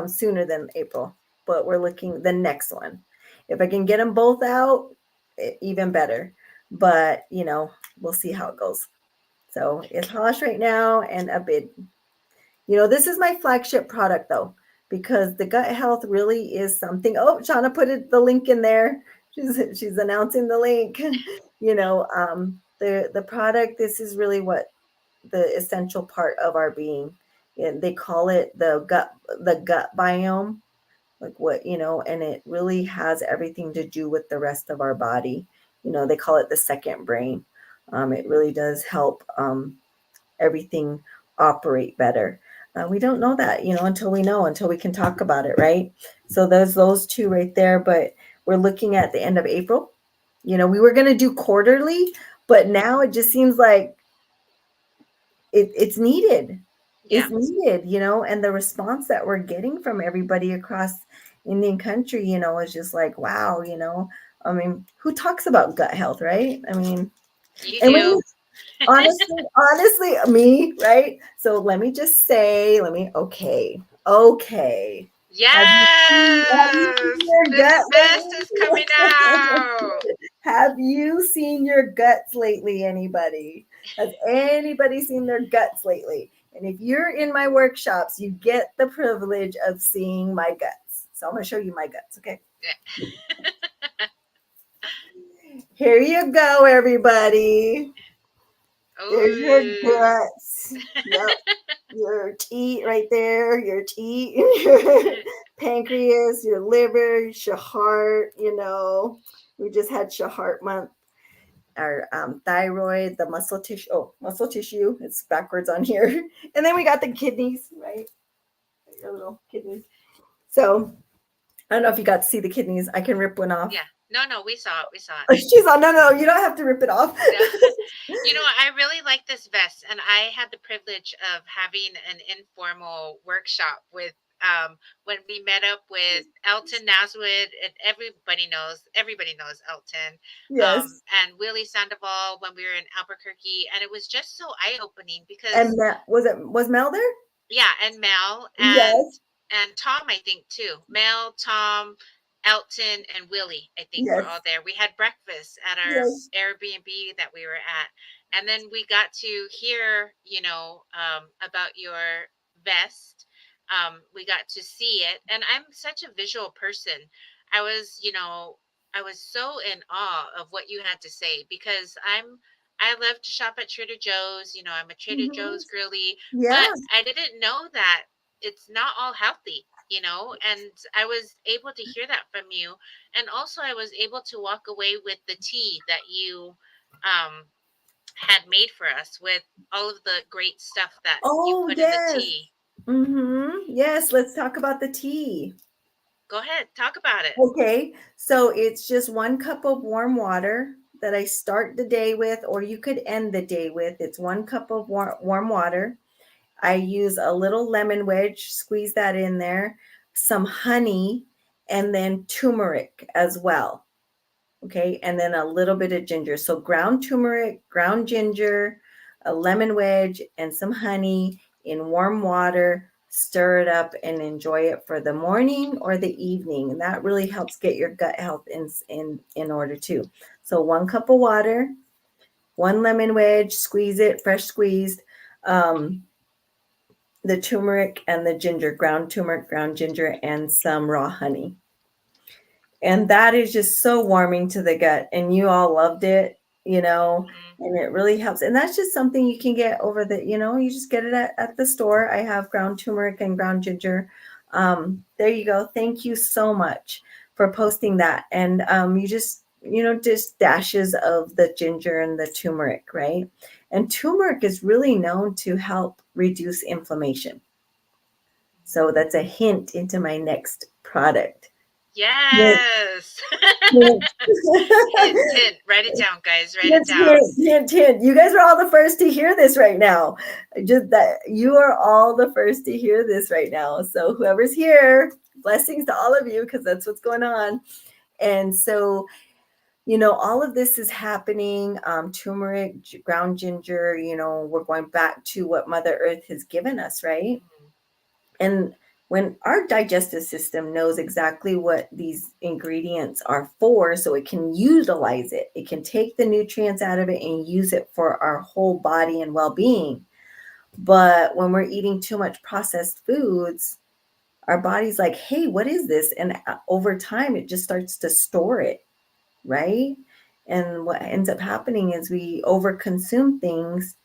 sooner than April. But we're looking the next one. If I can get them both out, even better. But we'll see how it goes. So it's Hosh right now and a bid. This is my flagship product though, because the gut health really is something. Oh, Shánah put the link in there. She's announcing the link. The product. This is really what the essential part of our being. And they call it the gut biome, like and it really has everything to do with the rest of our body. They call it the second brain. It really does help everything operate better. We don't know that, until we can talk about it, right? So there's those two right there, but we're looking at the end of April. We were going to do quarterly, but now it just seems like it's needed. Yeah. It's needed, and the response that we're getting from everybody across Indian country, is just like, wow, I mean, who talks about gut health, right? I mean, You and when do. you honestly, me, right? So let me just say, okay. Have you seen Yes, your the gut best is coming lately? out. Have you seen your guts lately, anybody? Has anybody seen their guts lately? And if you're in my workshops, you get the privilege of seeing my guts. So I'm going to show you my guts, okay? Here you go, everybody. There's your Oh, guts. Yep. Your teat right there, your teat, your pancreas, your liver, your heart. We just had heart month. Our thyroid, the muscle tissue. Oh, muscle tissue. It's backwards on here. And then we got the kidneys, right? Your little kidneys. So I don't know if you got to see the kidneys. I can rip one off. yeah. No, we saw it. We saw it. She's on. No, you don't have to rip it off. Yeah. I really like this vest, and I had the privilege of having an informal workshop with when we met up with Elton Naswood, and everybody knows Elton, Yes. and Willie Sandoval when we were in Albuquerque, and it was just so eye opening And because that was Mel there? yeah, and Mel Yes. and Tom, I think too. Mel, Tom, Elton, and Willie, I think were Yes. all there. We had breakfast at our Yes. Airbnb that we were at, and then we got to hear, about your vest. We got to see it, and I'm such a visual person. I was, I was so in awe of what you had to say because I love to shop at Trader Joe's. I'm a Trader Mhm. Joe's girly, but Yeah. I didn't know that it's not all healthy, and I was able to hear that from you. And also I was able to walk away with the tea that you um had made for us with all of the great stuff that you Oh, put in the yes. tea. Yes, let's talk about the tea. Go ahead, talk about it. Okay, so it's just 1 cup of warm water that I start the day with, or you could end the day with. It's 1 cup of warm water. I use a little lemon wedge, squeeze that in there, some honey, and then turmeric as well. Okay, and then a little bit of ginger. So ground turmeric, ground ginger, a lemon wedge, and some honey in warm water. Stir it up and enjoy it for the morning or the evening. And that really helps get your gut health in order too. So 1 cup of water, 1 lemon wedge, squeeze it, fresh squeezed. The turmeric and the ginger, ground turmeric, ground ginger, and some raw honey. And that is just so warming to the gut. And you all loved it, Mhm. and it really helps. And that's just something you can get over you just get it at the store. I have ground turmeric and ground ginger. There you go. Thank you so much for posting that. And you just, just dashes of the ginger and the turmeric, right? And turmeric is really known to help reduce inflammation. So that's a hint into my next product. Hint, Yes. hint. Hint, hint. Write it down, guys. Write it Hint, down. hint, hint, hint. You guys are all the first to hear this right now. Just that you are all the first to hear this right now. So whoever's here, blessings to all of you because that's what's going on. And so, all of this is happening. Turmeric, ground ginger, we're going back to what Mother Earth has given us, right? And when our digestive system knows exactly what these ingredients are for, so it can utilize it, it can take the nutrients out of it and use it for our whole body and well being. But when we're eating too much processed foods, our body's like, hey, what is this? And over time, it just starts to store it, right? And what ends up happening is we overconsume things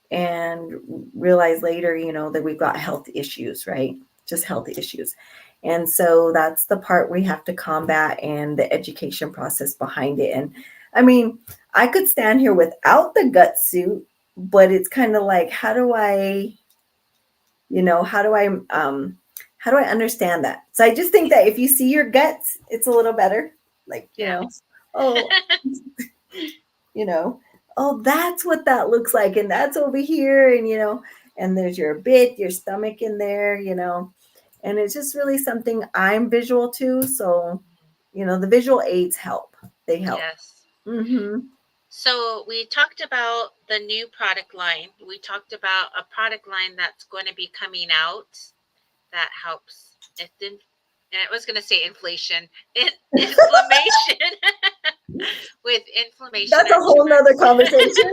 and realize later, that we've got health issues, right? Just health issues. And so that's the part we have to combat and the education process behind it. And I mean, I could stand here without the gut suit, but it's kind of like, how do I, you know, how do I understand that? So I just think that if you see your guts, it's a little better. Like, Yeah. Oh, you know, oh, that's what that looks like. And that's over here. And, and there's your bit, your stomach in there, and it's just really something I'm visual too. So, the visual aids help. They help. Yes. Mm-hmm. So we talked about the new product line. We talked about a product line that's going to be coming out that helps. It didn't, and I was going to say inflation, inflammation with inflammation That's a or whole nother tumors. conversation.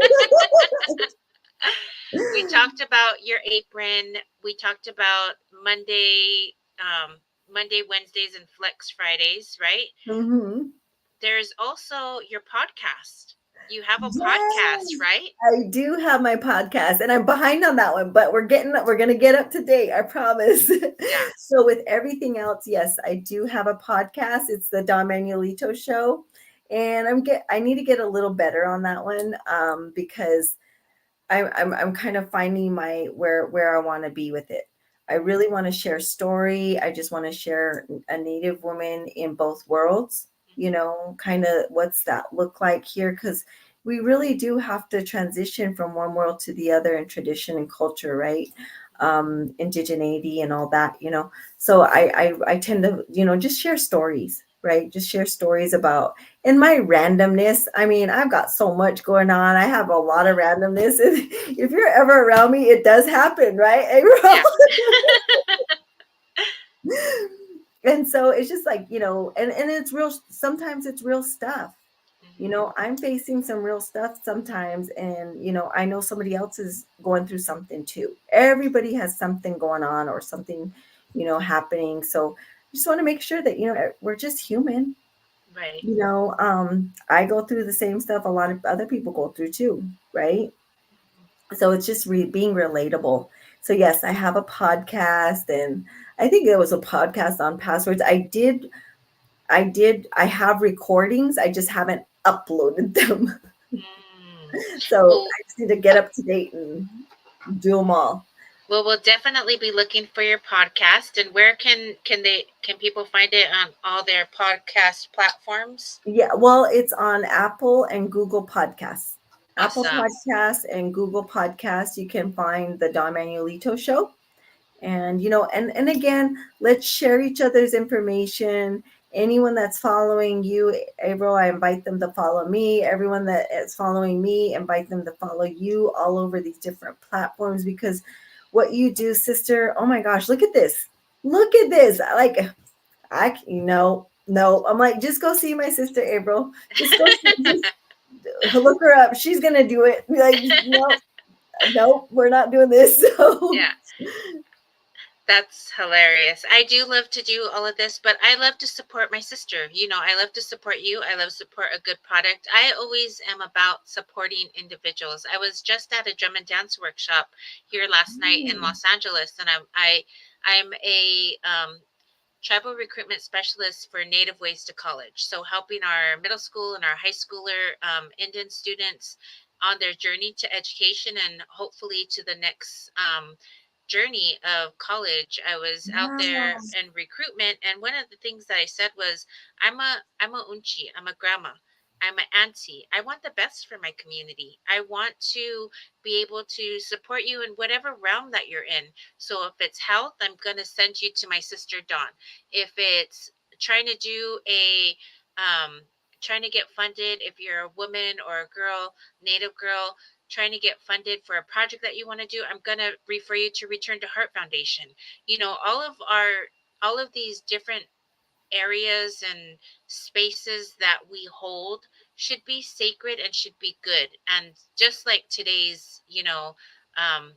We talked about your apron. We talked about Monday, Wednesdays, and Flex Fridays, right? Mm-hmm. There's also your podcast. You have a podcast, Yes, right? I do have my podcast, and I'm behind on that one, but we're gonna get up to date, I promise. Yeah. So with everything else, yes, I do have a podcast. It's the Don Manuelito Show, and I need to get a little better on that one, because I'm kind of finding my where I want to be with it. I really want to share story. I just want to share a Native woman in both worlds, kind of what's that look like here, because we really do have to transition from one world to the other in tradition and culture, right? Indigeneity and all that, so I tend to, just share stories, right? Just share stories about, in my randomness. I mean, I've got so much going on. I have a lot of randomness. If you're ever around me, it does happen, right, April? Yeah. And so it's just like, and it's real. Sometimes it's real stuff. I'm facing some real stuff sometimes. And, I know somebody else is going through something too. Everybody has something going on or something, happening. So I just want to make sure that, we're just human. Right. I go through the same stuff a lot of other people go through too, right? So it's just being relatable. So yes, I have a podcast, and I think it was a podcast on passwords. I have recordings. I just haven't uploaded them. Mm. So Well, I just need to get up to date and do them all. well, we'll definitely be looking for your podcast. And where can people find it on all their podcast platforms? Yeah, well, it's on Apple and Google Podcasts. Apple Awesome. Podcasts and Google Podcasts. You can find the Don Manuelito Show. And and again, let's share each other's information. Anyone that's following you, April, I invite them to follow me. Everyone that is following me, invite them to follow you all over these different platforms, because what you do, sister, oh my gosh, look at this. Look at this. No, I'm like, just go see my sister April. Just go just look her up. She's gonna do it. Like, nope, we're not doing this. So Yeah. That's hilarious. I do love to do all of this, but I love to support my sister. I love to support you. I love to support a good product. I always am about supporting individuals. I was just at a drum and dance workshop here last night in Los Angeles, and I'm a tribal recruitment specialist for Native Ways to College. So, helping our middle school and our high schooler Indian students on their journey to education and hopefully to the next journey of college. I was out there Wow. in recruitment, and one of the things that I said was, I'm a unchi, I'm a grandma. I'm an auntie. I want the best for my community. I want to be able to support you in whatever realm that you're in. So if it's health, I'm going to send you to my sister Dawn. If it's trying to do a trying to get funded, if you're a woman or a girl, native girl, trying to get funded for a project that you want to do, I'm going to refer you to Return to Heart Foundation. You know, all of these different areas and spaces that we hold should be sacred and should be good. And just like today's, um,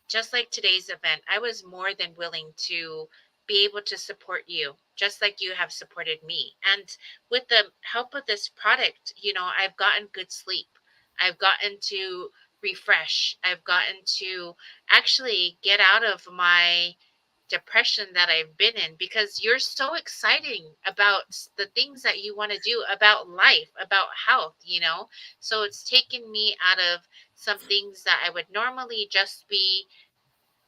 just like today's event, I was more than willing to be able to support you, just like you have supported me. And with the help of this product, I've gotten good sleep. I've gotten to refresh. I've gotten to actually get out of my depression that I've been in because you're so exciting about the things that you want to do about life, about health. So it's taken me out of some things that I would normally just be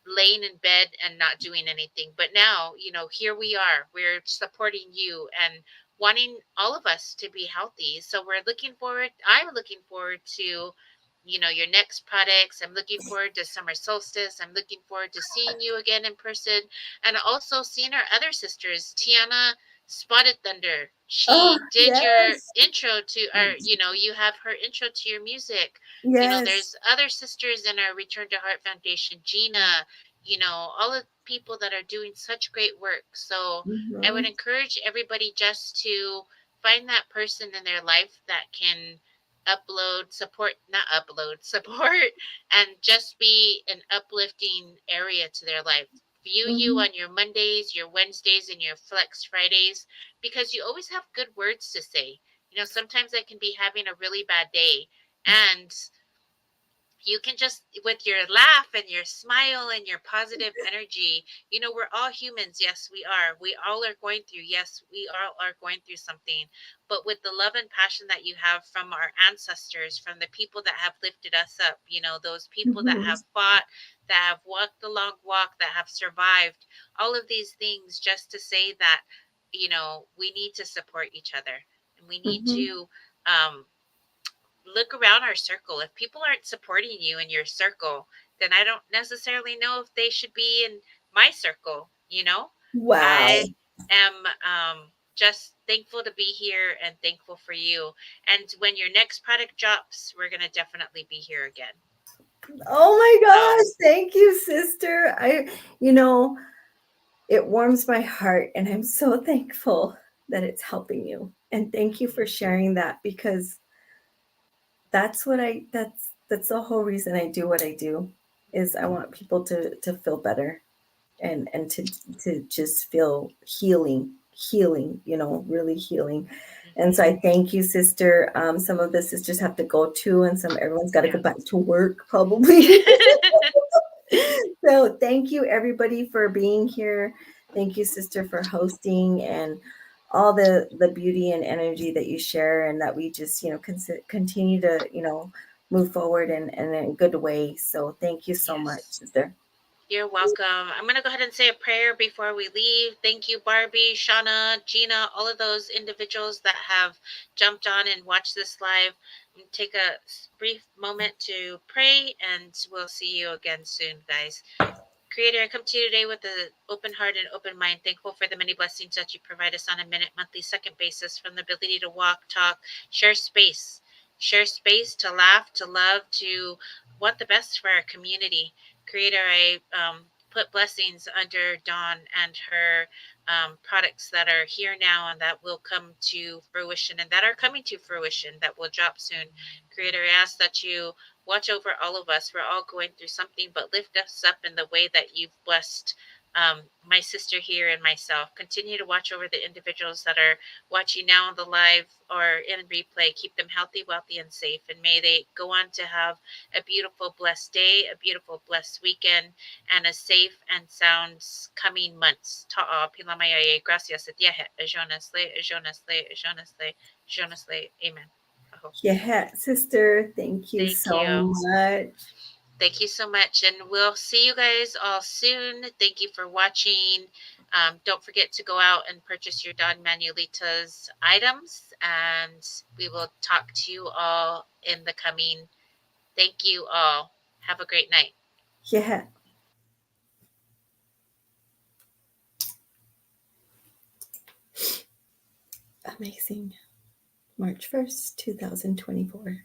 laying in bed and not doing anything. But now, here we are. We're supporting you and wanting all of us to be healthy. So I'm looking forward to, your next products. I'm looking forward to summer solstice. I'm looking forward to seeing you again in person and also seeing our other sisters. Tiana Spotted Thunder. Oh, She did your yes. intro to our, you have her intro to your music. Yes. There's other sisters in our Return to Heart Foundation, Gina, all the people that are doing such great work. So I would Mhm. encourage everybody just to find that person in their life that can not upload, support, and just be an uplifting area to their life. View you Mhm. on your Mondays, your Wednesdays, and your Flex Fridays because you always have good words to say. Sometimes I can be having a really bad day, and you can just with your laugh and your smile and your positive energy, we're all humans. Yes, we all are going through, yes, we all are going through something, but with the love and passion that you have from our ancestors, from the people that have lifted us up, those people that Mhm. have fought, that have walked the long walk, that have survived, all of these things, just to say that we need to support each other, and we need Mhm. to um look around our circle. If people aren't supporting you in your circle, then I don't necessarily know if they should be in my circle. Wow. I am just thankful to be here and thankful for you. And when your next product drops, we're going to definitely be here again. Oh my So, gosh. Thank you, sister. You know, it warms my heart, and I'm so thankful that it's helping you. And thank you for mhm, sharing that because that's the whole reason I do what I do is I want people to feel better and to just feel healing, really healing. And so mhm. I thank you, sister. Some of the sisters have to go too, and everyone's got to go back Yes. to work probably. So thank you everybody for being here. Thank you, sister, for hosting and all the beauty and energy that you share, and that we just continue to move forward in a good way. So thank you so much, Yes. sister. You're welcome. I'm going to go ahead and say a prayer before we leave. Thank you, Barbie, Shánah, Gina, all of those individuals that have jumped on and watched this live. Take a brief moment to pray, and we'll see you again soon, guys. Creator, I come to you today with an open heart and open mind, thankful for the many blessings that you provide us on a minute, monthly, second basis, from the ability to walk, talk, share space, share space to laugh, to love, to want the best for our community. Creator, I put blessings under Dawn and her products that are here now and that will come to fruition and that are coming to fruition that will drop soon. Creator, I ask that you watch over all of us. We're all going through something, but lift us up in the way that you've blessed my sister here and myself. Continue to watch over the individuals that are watching now on the live or in replay. Keep them healthy, wealthy, and safe. And may they go on to have a beautiful, blessed day, a beautiful, blessed weekend, and a safe and sound coming months. Ta'a pilamayaye. Gracias. Etiehe. Ejonesle, ejonesle, ejonesle, ejonesle. Amen. Aho. Yeah, sister, thank you Thank so you. much. Thank you so much. And we'll see you guys all soon. Thank you for watching. Don't forget to go out and purchase your Don Manuelita's items. And we will talk to you all in the coming. Thank you all. Have a great night. Yeah. Amazing. March 1st, 2024.